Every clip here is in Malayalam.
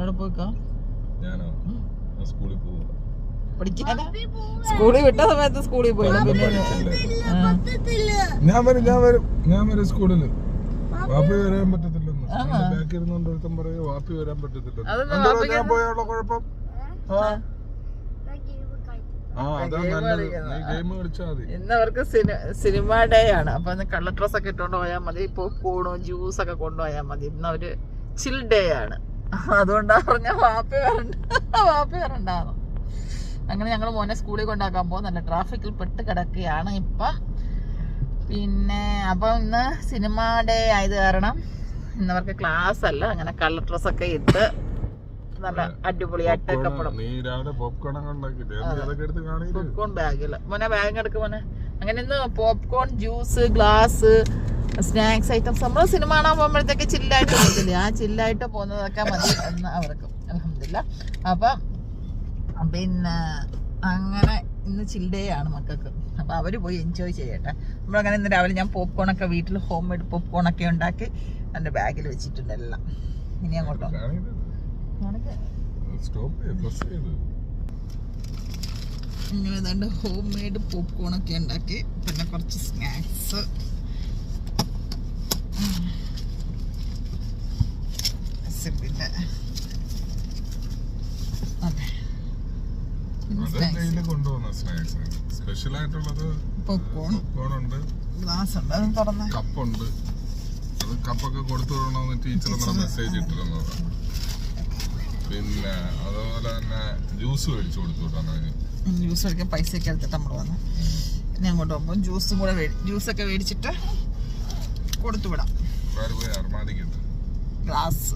എവിടെ പോയിക്കോ? ഞാനോ സ്കൂളിൽ പോവാ. പഠിക്കാനാ? സ്കൂളിൽ വിട്ട സമയത്ത് സ്കൂളിൽ പോയില്ല. പിന്നെ ഞാൻ വരും സ്കൂളില്. വാപ്പി വരാൻ പറ്റത്തില്ലെന്ന് ബാക്കി ഇരുന്നോണ്ടൊരുത്തം പറയും വാപ്പി വരാൻ പറ്റത്തില്ലെന്ന്. ഞാൻ പോയുള്ള കുഴപ്പം ഇന്ന് അവർക്ക് സിനിമ ഡേ ആണ്. അപ്പൊ കളർ ഡ്രസ് ഒക്കെ ഇട്ടോണ്ട് പോയാൽ മതി. പോപ്കോണും ജ്യൂസൊക്കെ കൊണ്ടുപോയാൽ മതി. ഇന്ന് അവര് ചിൽ ഡേ ആണ്. അതുകൊണ്ടാ പറഞ്ഞ വാപ്പി വരണ്ടാന്ന്. അങ്ങനെ ഞങ്ങൾ മോനെ സ്കൂളിൽ കൊണ്ടാക്കാൻ പോകും. നല്ല ട്രാഫിക്കിൽ പെട്ട് കിടക്കുകയാണ് ഇപ്പം. പിന്നെ അപ്പം ഇന്ന് സിനിമ ഡേ ആയത് കാരണം ഇന്നവർക്ക് ക്ലാസ് അല്ല. അങ്ങനെ കളർ ഡ്രസ്സൊക്കെ ഇട്ട് നല്ല അടിപൊളിയായിട്ടൊക്കെ പോപ്കോൺ ബാഗില് മോനെ ബാഗ് എടുക്കും മോനെ. അങ്ങനെ ഇന്ന് popcorn, juice, glass, snacks items. നമ്മൾ സിനിമ കാണാൻ പോകുമ്പോഴത്തേക്ക് ചില്ലായിട്ട് പോകത്തില്ലേ, ആ ചില്ലായിട്ട് പോകുന്നതൊക്കെ മതി എന്ന് അവർക്ക്. അൽഹംദുലില്ലാ. അപ്പം പിന്നെ അങ്ങനെ ഇന്ന് ചിൽ ഡേ ആണ് മക്കൾക്ക്. അപ്പം അവർ പോയി എൻജോയ് ചെയ്യട്ടെ. നമ്മളങ്ങനെ ഇന്ന് രാവിലെ ഞാൻ പോപ്കോണൊക്കെ വീട്ടിൽ ഹോം മെയ്ഡ് പോപ്കോണൊക്കെ ഉണ്ടാക്കി എൻ്റെ ബാഗിൽ വെച്ചിട്ടുണ്ട് എല്ലാം. ഇനി അങ്ങോട്ടോ ഇങ്ങനെ ഏതാണ്ട് ഹോം മെയ്ഡ് പോപ്കോണൊക്കെ ഉണ്ടാക്കി. പിന്നെ കുറച്ച് സ്നാക്സ്, പിന്നെ അതെ സ്പെഷ്യൽ ആയിട്ടുള്ളത് പോപ്കോൺ ഉണ്ട്, ഗ്ലാസ് ഉണ്ട്, അതും തുറന്ന കപ്പുണ്ട്. അത് കപ്പൊക്കെ കൊടുത്തു വിടണമെന്ന് ടീച്ചർ മെസ്സേജ് ഇട്ടിരുന്നത്. പിന്നെ അതുപോലെ തന്നെ ജ്യൂസ് മേടിച്ചു കൊടുത്തു വിട്ടാൽ ജ്യൂസ് മേടിക്കാൻ പൈസയൊക്കെ എടുത്തിട്ട് നമ്മൾ വന്നു. ഇനി അങ്ങോട്ട് പോകുമ്പോൾ ജ്യൂസും കൂടെ ജ്യൂസൊക്കെ മേടിച്ചിട്ട് കൊടുത്തു വിടാം. ഗ്ലാസ്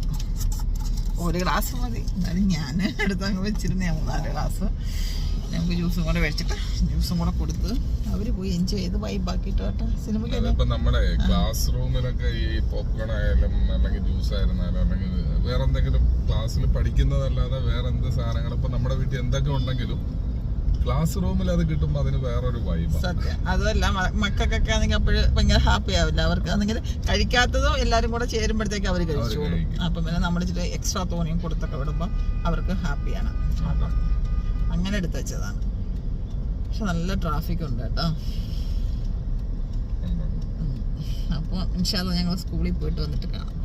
ഒരു ഗ്ലാസ് മതി. എന്നാലും ഞാൻ എടുത്തങ്ങ് വെച്ചിരുന്നേ 3-4 ഗ്ലാസ്. ഞങ്ങൾക്ക് ജ്യൂസും കൂടെ മേടിച്ചിട്ട് ജ്യൂസും കൂടെ കൊടുത്ത് അവര് പോയി എൻജോയ് ചെയ്ത് വൈബാക്കിട്ട് കേട്ടോ. സിനിമയ്ക്ക് നമ്മുടെ ക്ലാസ് റൂമിലൊക്കെ ഈ പോപ്കോൺ ആയാലും അല്ലെങ്കിൽ ജ്യൂസ് ആയിരുന്നാലും അല്ലെങ്കിൽ വേറെ എന്തെങ്കിലും ക്ലാസ്സിൽ പഠിക്കുന്നതല്ലാതെ വേറെ എന്ത് സാധനങ്ങൾ ഇപ്പൊ നമ്മുടെ വീട്ടിൽ എന്തൊക്കെ ഉണ്ടെങ്കിലും ക്ലാസ് റൂമിൽ അത് കിട്ടുമ്പോൾ അതിന് വേറൊരു വൈബ്. സത്യം. അതുമല്ല മക്കൾക്കൊക്കെ ആണെങ്കിൽ അപ്പോഴ് ഭയങ്കര ഹാപ്പി ആവില്ല. അവർക്ക് ആണെങ്കിൽ കഴിക്കാത്തതും എല്ലാരും കൂടെ ചേരുമ്പോഴത്തേക്ക് അവർ കഴിച്ചോളും. അപ്പം പിന്നെ നമ്മൾ ഇച്ചിരി എക്സ്ട്രാ തോന്നിയും കൊടുത്തൊക്കെ വിടുമ്പോൾ അവർക്ക് ഹാപ്പിയാണ്. അപ്പം അങ്ങനെ എടുത്ത് വെച്ചതാണ്. പക്ഷെ നല്ല ട്രാഫിക് ഉണ്ട് കേട്ടോ. അപ്പോൾ ഇൻഷാ അല്ലാഹ് ഞങ്ങൾ സ്കൂളിൽ പോയിട്ട് വന്നിട്ട് കാണാം.